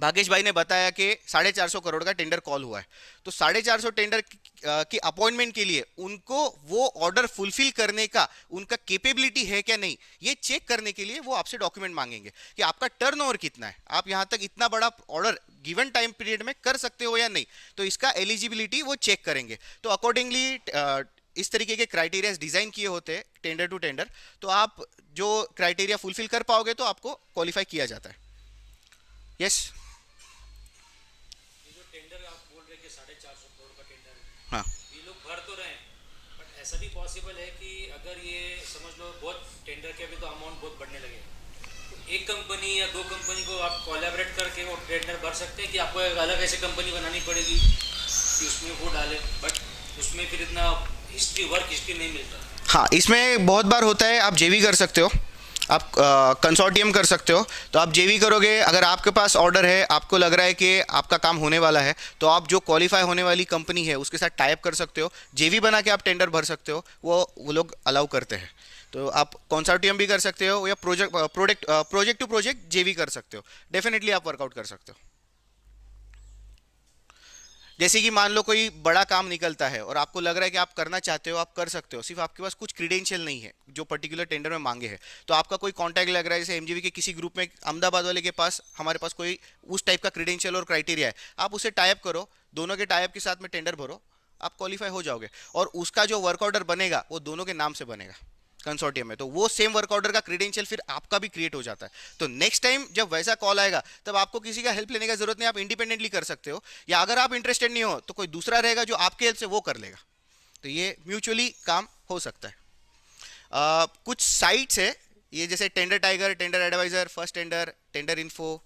भागेश भाई ने बताया कि 450 करोड़ का टेंडर कॉल हुआ है, तो 450 टेंडर की अपॉइंटमेंट के लिए उनको वो ऑर्डर फुलफिल करने का उनका कैपेबिलिटी है क्या नहीं, ये चेक करने के लिए वो आपसे डॉक्यूमेंट मांगेंगे कि आपका टर्नओवर कितना है, आप यहाँ तक इतना बड़ा ऑर्डर गिवन टाइम पीरियड में कर सकते हो या नहीं, तो इसका एलिजिबिलिटी वो चेक करेंगे। तो अकॉर्डिंगली इस तरीके के क्राइटेरिया डिजाइन किए होते हैं टेंडर टू टेंडर, तो आप जो क्राइटेरिया फुलफिल कर पाओगे तो आपको क्वालिफाई किया जाता है। यस टेंडर आप बोल रहे हैं कि 450 करोड़ का टेंडर है, हाँ ये लोग भर तो रहे हैं, बट ऐसा भी पॉसिबल है कि अगर ये समझ लो बहुत टेंडर के अभी तो अमाउंट बहुत बढ़ने लगे, तो एक कंपनी या 2 कंपनी को आप कोलैबोरेट करके वो टेंडर भर सकते हैं कि आपको एक अलग ऐसी कंपनी बनानी पड़ेगी कि उसमें वो डाले, बट उसमें फिर इतना वर्क हिस्ट्री नहीं मिलता। हाँ, इसमें बहुत बार होता है, आप जेवी कर सकते हो, आप कंसोर्टियम कर सकते हो। तो आप जेवी करोगे, अगर आपके पास ऑर्डर है, आपको लग रहा है कि आपका काम होने वाला है, तो आप जो क्वालिफाई होने वाली कंपनी है उसके साथ टाई अप कर सकते हो, जेवी बना के आप टेंडर भर सकते हो, वो लोग अलाउ करते हैं। तो आप कंसोर्टियम भी कर सकते हो या प्रोजेक्ट टू प्रोजेक्ट जेवी कर सकते हो, डेफिनेटली आप वर्कआउट कर सकते हो। जैसे कि मान लो कोई बड़ा काम निकलता है और आपको लग रहा है कि आप करना चाहते हो, आप कर सकते हो, सिर्फ आपके पास कुछ क्रीडेंशियल नहीं है जो पर्टिकुलर टेंडर में मांगे हैं, तो आपका कोई कॉन्टैक्ट लग रहा है, जैसे एमजीवी के किसी ग्रुप में अहमदाबाद वाले के पास हमारे पास कोई उस टाइप का क्रीडेंशियल और क्राइटेरिया है, आप उसे टाई अप करो, दोनों के टाई अप के साथ में टेंडर भरो, आप क्वालिफाई हो जाओगे और उसका जो वर्क ऑर्डर बनेगा वो दोनों के नाम से बनेगा कंसोर्टियम में, तो वो सेम वर्क ऑर्डर का क्रेडेंशियल फिर आपका भी क्रिएट हो जाता है। तो नेक्स्ट टाइम जब वैसा कॉल आएगा तब आपको किसी का हेल्प लेने का जरूरत नहीं, आप इंडिपेंडेंटली कर सकते हो, या अगर आप इंटरेस्टेड नहीं हो तो कोई दूसरा रहेगा जो आपके हेल्प से वो कर लेगा, तो ये म्यूचुअली काम हो सकता है। कुछ साइट्स है ये, जैसे tender tiger, tender advisor, first tender, tender info,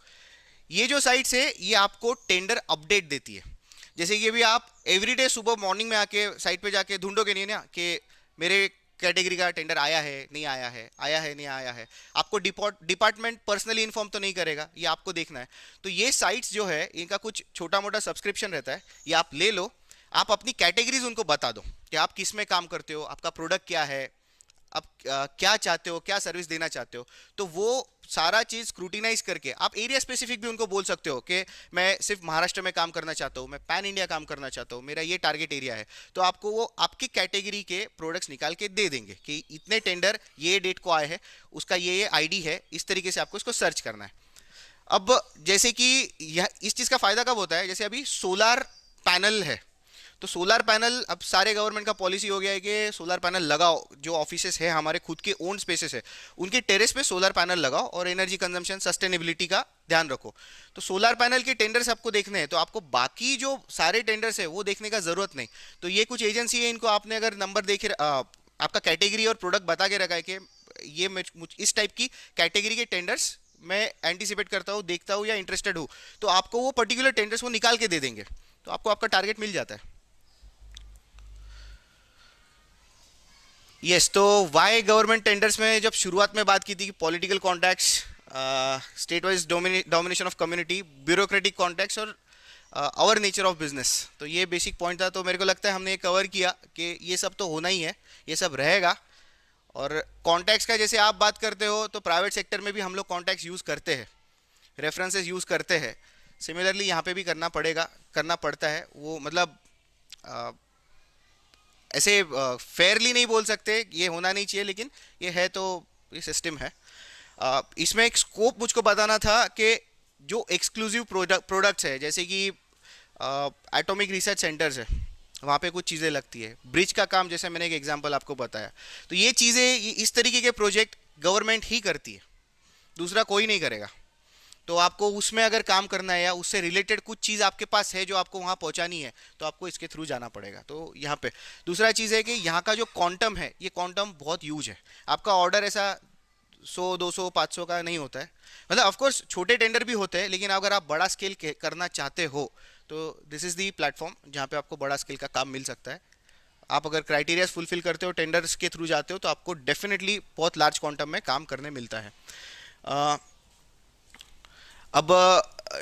ये जो साइट्स है ये आपको टेंडर अपडेट देती है। जैसे कि अभी आप एवरीडे सुबह मॉर्निंग में आके साइट पे जाके ढूंढोगे नहीं ना कि मेरे कैटेगरी का टेंडर आया है नहीं आया है, आया है नहीं आया है, आपको डिपार्टमेंट पर्सनली इन्फॉर्म तो नहीं करेगा, ये आपको देखना है। तो ये साइट्स जो है इनका कुछ छोटा मोटा सब्सक्रिप्शन रहता है, ये आप ले लो, आप अपनी कैटेगरीज उनको बता दो कि आप किस में काम करते हो, आपका प्रोडक्ट क्या है, आप क्या चाहते हो, क्या सर्विस देना चाहते हो, तो वो सारा चीज़ स्क्रूटिनाइज करके आप एरिया स्पेसिफिक भी उनको बोल सकते हो कि मैं सिर्फ महाराष्ट्र में काम करना चाहता हूँ, मैं पैन इंडिया काम करना चाहता हूँ, मेरा ये टारगेट एरिया है, तो आपको वो आपकी कैटेगरी के प्रोडक्ट्स निकाल के दे देंगे कि इतने टेंडर ये डेट को आए हैं, उसका ये आईडी है, इस तरीके से आपको इसको सर्च करना है। अब जैसे कि यह इस चीज़ का फ़ायदा कब होता है, जैसे अभी सोलार पैनल है, तो सोलार पैनल अब सारे गवर्नमेंट का पॉलिसी हो गया है कि सोलार पैनल लगाओ, जो ऑफिसेस है हमारे खुद के ओन स्पेसेस है उनके टेरेस पे सोलार पैनल लगाओ और एनर्जी कंजम्पशन सस्टेनेबिलिटी का ध्यान रखो। तो सोलार पैनल के टेंडर्स आपको देखने हैं, तो आपको बाकी जो सारे टेंडर्स है वो देखने का जरूरत नहीं। तो ये कुछ एजेंसी है, इनको आपने अगर नंबर देखे आपका कैटेगरी और प्रोडक्ट बता के रखा है कि ये इस टाइप की कैटेगरी के टेंडर्स मैं एंटिसिपेट करता हूँ, देखता हूँ या इंटरेस्टेड हूँ, तो आपको वो पर्टिकुलर टेंडर्स वो निकाल के दे देंगे, तो आपको आपका टारगेट मिल जाता है। यस, तो वाई गवर्नमेंट टेंडर्स में जब शुरुआत में बात की थी कि political contacts, state wise domination of community, bureaucratic contacts और आवर नेचर ऑफ बिजनेस, तो ये बेसिक पॉइंट था। तो मेरे को लगता है हमने कवर किया कि ये सब तो होना ही है, ये सब रहेगा, और कॉन्टैक्ट्स का जैसे आप बात करते हो तो प्राइवेट सेक्टर में भी हम लोग कॉन्टैक्ट्स यूज़ करते हैं, रेफरेंसेस यूज़ करते हैं। सिमिलरली यहाँ पे भी करना पड़ेगा, करना पड़ता है वो, मतलब ऐसे फेयरली नहीं बोल सकते ये होना नहीं चाहिए, लेकिन ये है तो ये सिस्टम है। इसमें एक स्कोप मुझको बताना था कि जो एक्सक्लूसिव प्रोडक्ट्स है, जैसे कि एटॉमिक रिसर्च सेंटर्स है, वहाँ पे कुछ चीज़ें लगती है, ब्रिज का काम जैसे मैंने एक एग्जांपल आपको बताया, तो ये चीज़ें इस तरीके के प्रोजेक्ट गवर्नमेंट ही करती है, दूसरा कोई नहीं करेगा। तो आपको उसमें अगर काम करना है या उससे रिलेटेड कुछ चीज़ आपके पास है जो आपको वहाँ पहुँचानी है, तो आपको इसके थ्रू जाना पड़ेगा। तो यहाँ पे दूसरा चीज़ है कि यहाँ का जो क्वांटम है, ये क्वांटम बहुत यूज है। आपका ऑर्डर ऐसा 100, 200, 500 का नहीं होता है, मतलब ऑफकोर्स छोटे टेंडर भी होते हैं, लेकिन अगर आप बड़ा स्केल करना चाहते हो तो दिस इज़ दी प्लेटफॉर्म जहाँ पे आपको बड़ा स्केल का काम मिल सकता है। आप अगर क्राइटेरियाज फुलफिल करते हो, टेंडर्स के थ्रू जाते हो, तो आपको डेफिनेटली बहुत लार्ज क्वांटम में काम करने मिलता है। अब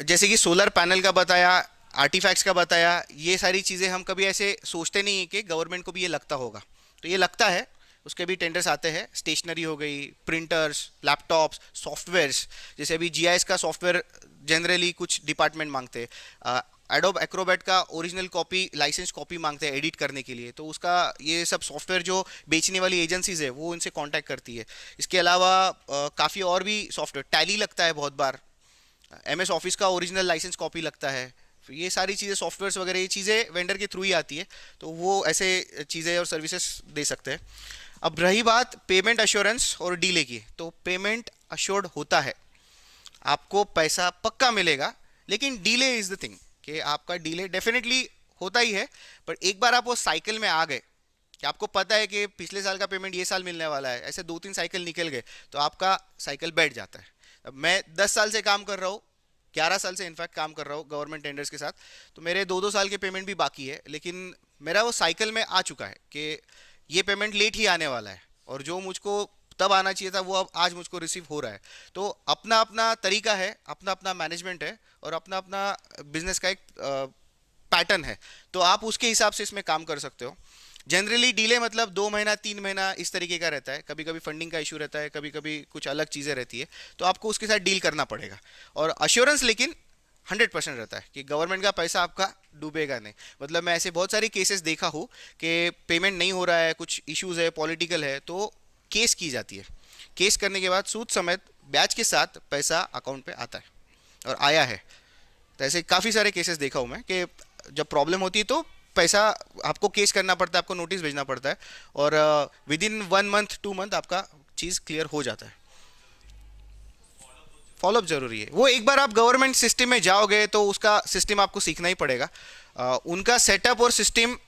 जैसे कि सोलर पैनल का बताया, आर्टिफैक्ट्स का बताया, ये सारी चीज़ें हम कभी ऐसे सोचते नहीं हैं कि गवर्नमेंट को भी ये लगता होगा, तो ये लगता है, उसके भी टेंडर्स आते हैं। स्टेशनरी हो गई, प्रिंटर्स, लैपटॉप्स, सॉफ्टवेयर्स, जैसे अभी जीआईएस का सॉफ्टवेयर जनरली कुछ डिपार्टमेंट मांगते हैं, एडोब एक्रोबैट का ओरिजिनल कॉपी, लाइसेंस कॉपी मांगते हैं एडिट करने के लिए, तो उसका ये सब सॉफ्टवेयर जो बेचने वाली एजेंसीज है वो इनसे कांटेक्ट करती है। इसके अलावा काफ़ी और भी सॉफ्टवेयर, टैली लगता है बहुत बार, एमएस ऑफिस का ओरिजिनल लाइसेंस कॉपी लगता है, ये सारी चीज़ें सॉफ्टवेयर्स वगैरह ये चीज़ें वेंडर के थ्रू ही आती है, तो वो ऐसे चीज़ें और सर्विसेज दे सकते हैं। अब रही बात पेमेंट अश्योरेंस और डीले की, तो पेमेंट अश्योर्ड होता है, आपको पैसा पक्का मिलेगा, लेकिन डीले इज़ द थिंग कि आपका डीले डेफिनेटली होता ही है, पर एक बार आप वो साइकिल में आ गए कि आपको पता है कि पिछले साल का पेमेंट ये साल मिलने वाला है, ऐसे 2-3 साइकिल निकल गए तो आपका साइकिल बैठ जाता है। अब मैं 10 साल से काम कर रहा हूँ, 11 साल से इनफैक्ट काम कर रहा हूँ गवर्नमेंट टेंडर्स के साथ, तो मेरे 2-2 साल के पेमेंट भी बाकी है, लेकिन मेरा वो साइकिल में आ चुका है कि ये पेमेंट लेट ही आने वाला है, और जो मुझको तब आना चाहिए था वो अब आज मुझको रिसीव हो रहा है। तो अपना अपना तरीका है, अपना अपना मैनेजमेंट है, और अपना अपना बिजनेस का एक पैटर्न है, तो आप उसके हिसाब से इसमें काम कर सकते हो। जनरली डीले मतलब 2 महीना 3 महीना इस तरीके का रहता है, कभी कभी फंडिंग का इशू रहता है, कभी कभी कुछ अलग चीज़ें रहती है, तो आपको उसके साथ डील करना पड़ेगा। और अश्योरेंस लेकिन 100% रहता है कि गवर्नमेंट का पैसा आपका डूबेगा नहीं। मतलब मैं ऐसे बहुत सारे केसेस देखा हूँ कि पेमेंट नहीं हो रहा है, कुछ इश्यूज है, पॉलिटिकल है, तो केस की जाती है, केस करने के बाद सूद समेत ब्याज के साथ पैसा अकाउंट पे आता है, और आया है। तो ऐसे काफ़ी सारे केसेस देखा हूँ मैं कि जब प्रॉब्लम होती है तो पैसा आपको केस करना पड़ता है, आपको नोटिस भेजना पड़ता है, और विद इन 1 मंथ 2 मंथ आपका चीज़ क्लियर हो जाता है। फॉलोअप जरूरी है, वो एक बार आप गवर्नमेंट सिस्टम में जाओगे तो उसका सिस्टम आपको सीखना ही पड़ेगा। उनका सेटअप और सिस्टम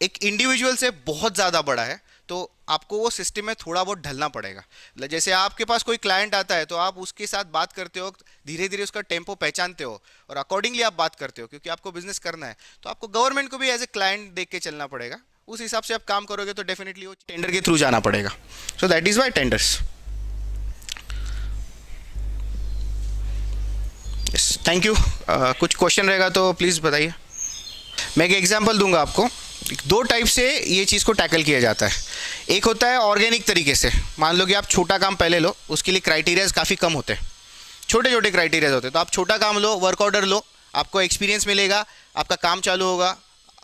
एक इंडिविजुअल से बहुत ज़्यादा बड़ा है, तो आपको वो सिस्टम में थोड़ा बहुत ढलना पड़ेगा। जैसे आपके पास कोई क्लाइंट आता है तो आप उसके साथ बात करते हो, धीरे धीरे उसका टेम्पो पहचानते हो और अकॉर्डिंगली आप बात करते हो, क्योंकि आपको बिजनेस करना है, तो आपको गवर्नमेंट को भी एज ए क्लाइंट देख के चलना पड़ेगा। उस हिसाब से आप काम करोगे तो डेफिनेटली वो टेंडर के थ्रू जाना पड़ेगा। So that is why tenders. Yes, thank you. कुछ क्वेश्चन रहेगा तो प्लीज़ बताइए। मैं एक एग्जांपल दूंगा आपको। 2 टाइप से ये चीज़ को टैकल किया जाता है। एक होता है ऑर्गेनिक तरीके से, मान लो कि आप छोटा काम पहले लो, उसके लिए क्राइटेरियाज काफ़ी कम होते हैं, छोटे छोटे क्राइटेरियाज होते हैं, तो आप छोटा काम लो, वर्क ऑर्डर लो, आपको एक्सपीरियंस मिलेगा, आपका काम चालू होगा,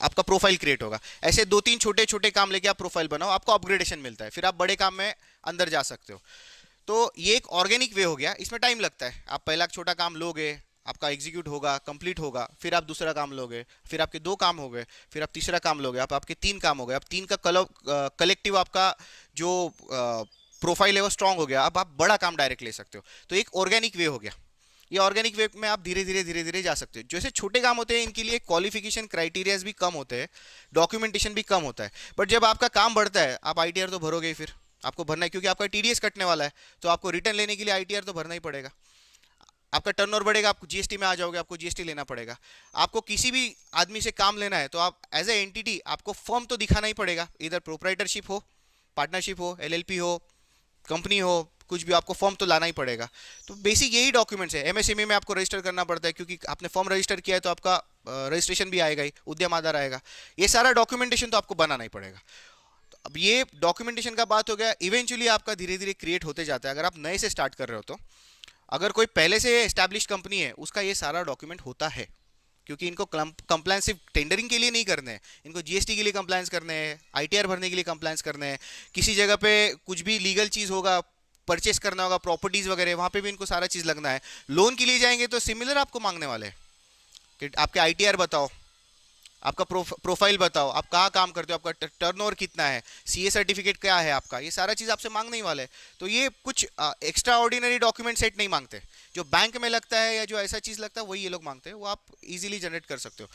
आपका प्रोफाइल क्रिएट होगा। ऐसे 2-3 छोटे छोटे काम लेके आप प्रोफाइल बनाओ, आपको अपग्रेडेशन मिलता है, फिर आप बड़े काम में अंदर जा सकते हो। तो ये एक ऑर्गेनिक वे हो गया, इसमें टाइम लगता है। आप पहला छोटा काम लोगे, आपका एग्जीक्यूट होगा, कंप्लीट होगा, फिर आप दूसरा काम लोगे, फिर आपके 2 काम हो गए, फिर आप तीसरा काम लोगे, आपके 3 काम हो गए, अब 3 का कलेक्टिव आपका जो प्रोफाइल है वो स्ट्रांग हो गया, अब आप बड़ा काम डायरेक्ट ले सकते हो। तो एक ऑर्गेनिक वे हो गया। ये ऑर्गेनिक वे में आप धीरे धीरे जा सकते हो। जैसे छोटे काम होते हैं इनके लिए क्वालिफिकेशन क्राइटेरियाज भी कम होते हैं, डॉक्यूमेंटेशन भी कम होता है, बट जब आपका काम बढ़ता है आप ITR तो भरोगे ही, फिर आपको भरना है, क्योंकि आपका TDS कटने वाला है, तो आपको रिटर्न लेने के लिए ITR तो भरना ही पड़ेगा। आपका टर्नओवर बढ़ेगा, आपको GST में आ जाओगे, आपको GST लेना पड़ेगा। आपको किसी भी आदमी से काम लेना है तो आप एज ए एंटिटी आपको फर्म तो दिखाना ही पड़ेगा, इधर प्रोप्राइटरशिप हो, पार्टनरशिप हो, LLP हो, कंपनी हो, कुछ भी, आपको फॉर्म तो लाना ही पड़ेगा। तो बेसिक यही डॉक्यूमेंट्स है। MSME में आपको रजिस्टर करना पड़ता है, क्योंकि आपने फॉर्म रजिस्टर किया है तो आपका रजिस्ट्रेशन भी आएगा ही, उद्यम आधार आएगा, ये सारा डॉक्यूमेंटेशन तो आपको बनाना ही पड़ेगा। तो अब ये डॉक्यूमेंटेशन का बात हो गया, इवेंचुअली आपका धीरे धीरे क्रिएट होते जाता है। अगर आप नए से स्टार्ट कर रहे हो तो अगर कोई पहले से एस्टैब्लिश कंपनी है उसका ये सारा डॉक्यूमेंट होता है, क्योंकि इनको कंप्लायंस सिर्फ टेंडरिंग के लिए नहीं करने हैं, इनको जीएसटी के लिए कंप्लायंस करने हैं, आईटीआर भरने के लिए कंप्लायंस करने हैं, किसी जगह पे कुछ भी लीगल चीज़ होगा, परचेस करना होगा, प्रॉपर्टीज़ वगैरह, वहाँ पे भी इनको सारा चीज़ लगना है। लोन के लिए जाएंगे तो सिमिलर आपको मांगने वाले हैं कि आपके आईटीआर बताओ, आपका प्रोफाइल बताओ, आप कहाँ काम करते हो, आपका टर्नओवर कितना है, सीए सर्टिफिकेट क्या है आपका, ये सारा चीज़ आपसे मांगने ही वाले हैं। तो ये कुछ एक्स्ट्रा ऑर्डिनरी डॉक्यूमेंट सेट नहीं मांगते। जो बैंक में लगता है या जो ऐसा चीज़ लगता है वही ये लोग मांगते हैं, वो आप इजीली जनरेट कर सकते हो।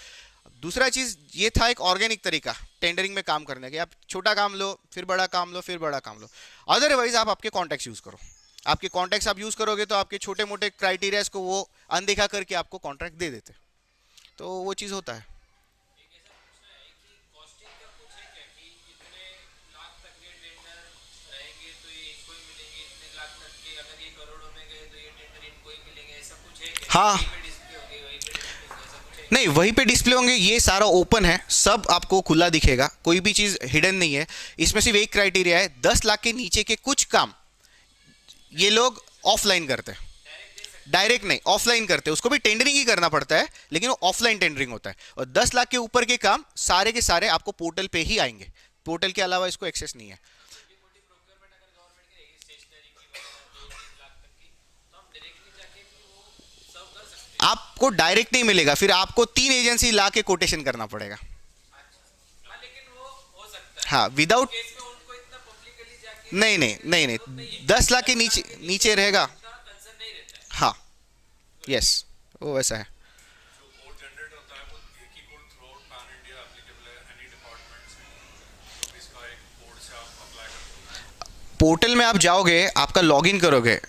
दूसरा चीज़ ये था एक ऑर्गेनिक तरीका टेंडरिंग में काम करने का, आप छोटा काम लो, फिर बड़ा काम लो, फिर बड़ा काम लो। अदरवाइज आप आपके कॉन्टैक्ट्स यूज़ करो, आपके कॉन्टैक्ट्स आप यूज़ करोगे तो आपके छोटे मोटे क्राइटेरियाज को वो अनदेखा करके आपको कॉन्ट्रैक्ट दे देते, तो वो चीज़ होता है। हाँ, नहीं वहीं पे डिस्प्ले होंगे, ये सारा ओपन है, सब आपको खुला दिखेगा, कोई भी चीज़ हिडन नहीं है। इसमें सिर्फ एक क्राइटेरिया है, 10 लाख के नीचे के कुछ काम ये लोग ऑफलाइन करते हैं, डायरेक्ट नहीं, ऑफलाइन करते हैं। उसको भी टेंडरिंग ही करना पड़ता है, लेकिन वो ऑफलाइन टेंडरिंग होता है। और 10 लाख के ऊपर के काम सारे के सारे आपको पोर्टल पे ही आएंगे, पोर्टल के अलावा इसको एक्सेस नहीं है। आपको डायरेक्ट नहीं मिलेगा, फिर आपको 3 एजेंसी ला के कोटेशन करना पड़ेगा। हाँ, विदाउट नहीं नहीं नहीं नहीं 10 लाख के नीचे नीचे रहेगा। हाँ, यस, वो वैसा है। जो कोड जनरेट होता है वो एक ही code throughout pan India applicable है एनी डिपार्टमेंट से, तो इसका एक कोड से आप अप्लाई करते हो। पोर्टल में आप जाओगे, आपका लॉगिन करोगे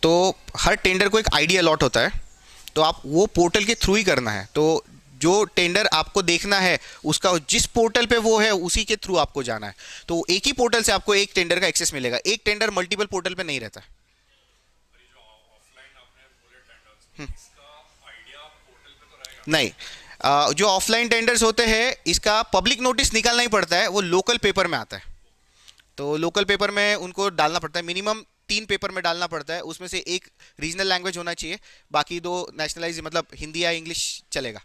तो हर टेंडर को एक आईडी अलॉट होता है, तो आप वो पोर्टल के थ्रू ही करना है। तो जो टेंडर आपको देखना है उसका जिस पोर्टल पे वो है उसी के थ्रू आपको जाना है, तो एक ही पोर्टल से आपको एक टेंडर का एक्सेस मिलेगा। एक टेंडर मल्टीपल पोर्टल पे नहीं रहता है। जो ऑफलाइन आपने बोले टेंडर्स, इसका आइडिया पोर्टल पे तो रहेगा नहीं, जो ऑफलाइन टेंडर्स होते हैं इसका पब्लिक नोटिस निकालना ही पड़ता है, वो लोकल पेपर में आता है। तो लोकल पेपर में उनको डालना पड़ता है, मिनिमम 3 पेपर में डालना पड़ता है, उसमें से एक रीजनल लैंग्वेज होना चाहिए, बाकी 2 नेशनलाइज, मतलब हिंदी या इंग्लिश चलेगा।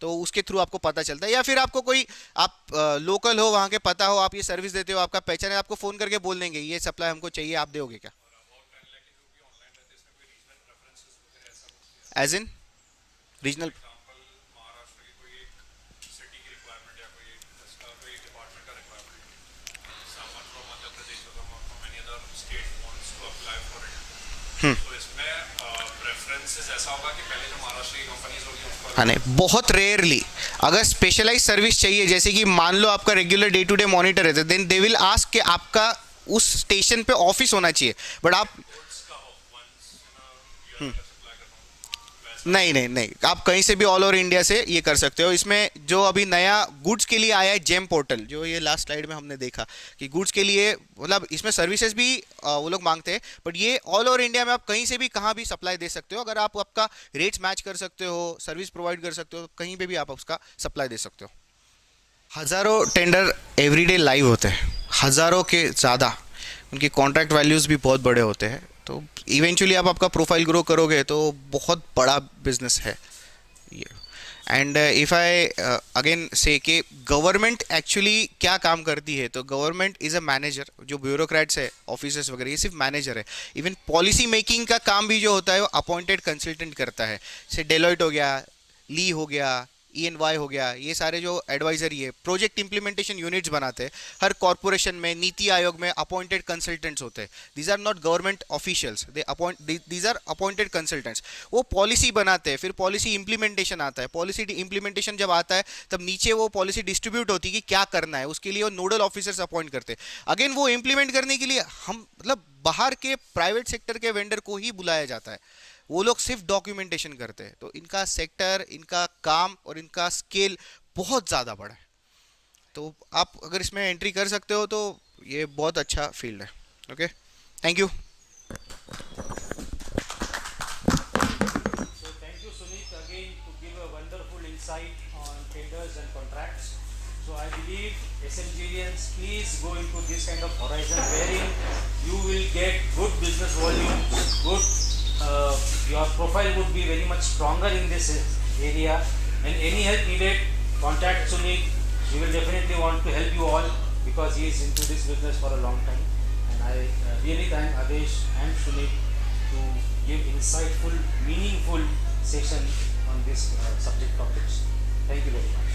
तो उसके थ्रू आपको पता चलता है, या फिर आपको कोई आप लोकल हो, वहाँ के पता हो, आप ये सर्विस देते हो, आपका पहचान है, आपको फ़ोन करके बोल देंगे ये सप्लाई हमको चाहिए, आप दोगे क्या? एज इन रीजनल महाराष्ट्र की कोई एक सिटी की रिक्वायरमेंट या कोई डिपार्टमेंट का requirement, someone from Madhya Pradesh और from any other state wants to apply for it, तो इसमें प्रेफरेंसेस ऐसा होगा कि पहले जो महाराष्ट्र की कंपनीज होगी उनको। हाँ, नहीं, बहुत रेयरली अगर स्पेशलाइज सर्विस चाहिए, जैसे कि मान लो आपका regular day to day monitor है, तो देन दे विल आस्क कि आपका उस स्टेशन पे ऑफिस होना चाहिए, बट आप नहीं नहीं नहीं, आप कहीं से भी ऑल ओवर इंडिया से ये कर सकते हो। इसमें जो अभी नया गुड्स के लिए आया है जेम पोर्टल, जो ये लास्ट स्लाइड में हमने देखा कि गुड्स के लिए, मतलब इसमें सर्विसेज भी वो लोग मांगते हैं, बट ये ऑल ओवर इंडिया में आप कहीं से भी कहाँ भी सप्लाई दे सकते हो। अगर आप आपका रेट्स मैच कर सकते हो, सर्विस प्रोवाइड कर सकते हो, कहीं पे भी आप उसका सप्लाई दे सकते हो। हज़ारों टेंडर एवरीडे लाइव होते हैं, हज़ारों के ज़्यादा, उनकी कॉन्ट्रैक्ट वैल्यूज़ भी बहुत बड़े होते हैं। तो इवेंचुअली आप आपका प्रोफाइल ग्रो करोगे तो बहुत बड़ा बिजनेस है ये। एंड इफ़ आई अगेन से कि गवर्नमेंट एक्चुअली क्या काम करती है, तो गवर्नमेंट इज़ अ मैनेजर। जो ब्यूरोक्रेट्स है, ऑफिसर्स वगैरह, ये सिर्फ मैनेजर है। इवन पॉलिसी मेकिंग का काम भी जो होता है वो अपॉइंटेड कंसल्टेंट करता है। जैसे डेलॉयट हो गया, ली हो गया, EY हो गया, ये सारे जो एडवाइजरी है, प्रोजेक्ट इंप्लीमेंटेशन यूनिट्स बनाते हैं। हर कॉर्पोरेशन में, नीति आयोग में अपॉइंटेड कंसल्टेंट्स होते हैं। These are not government officials, these are appointed consultants. वो पॉलिसी बनाते हैं, फिर पॉलिसी इंप्लीमेंटेशन आता है। पॉलिसी इंप्लीमेंटेशन जब आता है तब नीचे वो पॉलिसी डिस्ट्रीब्यूट होती है कि क्या करना है, उसके लिए वो नोडल ऑफिसर्स अपॉइंट करते हैं। अगेन वो इंप्लीमेंट करने के लिए हम, मतलब बाहर के प्राइवेट सेक्टर के वेंडर को ही बुलाया जाता है, वो लोग सिर्फ डॉक्यूमेंटेशन करते हैं। तो इनका सेक्टर, इनका काम और इनका स्केल बहुत ज़्यादा बड़ा है। तो आप अगर इसमें एंट्री कर सकते हो तो ये बहुत अच्छा फील्ड है। Okay, thank you. So thank you, Sunit, again to give a wonderful insight on tenders and contracts. So I believe SMGrians, please go into this kind of horizon wherein you will get good business volumes, good, your profile would be very much stronger in this area, and any help needed, contact Sunik. We will definitely want to help you all because he is into this business for a long time. And I really thank Adesh and Sunik to give insightful, meaningful session on this subject topics. Thank you very much.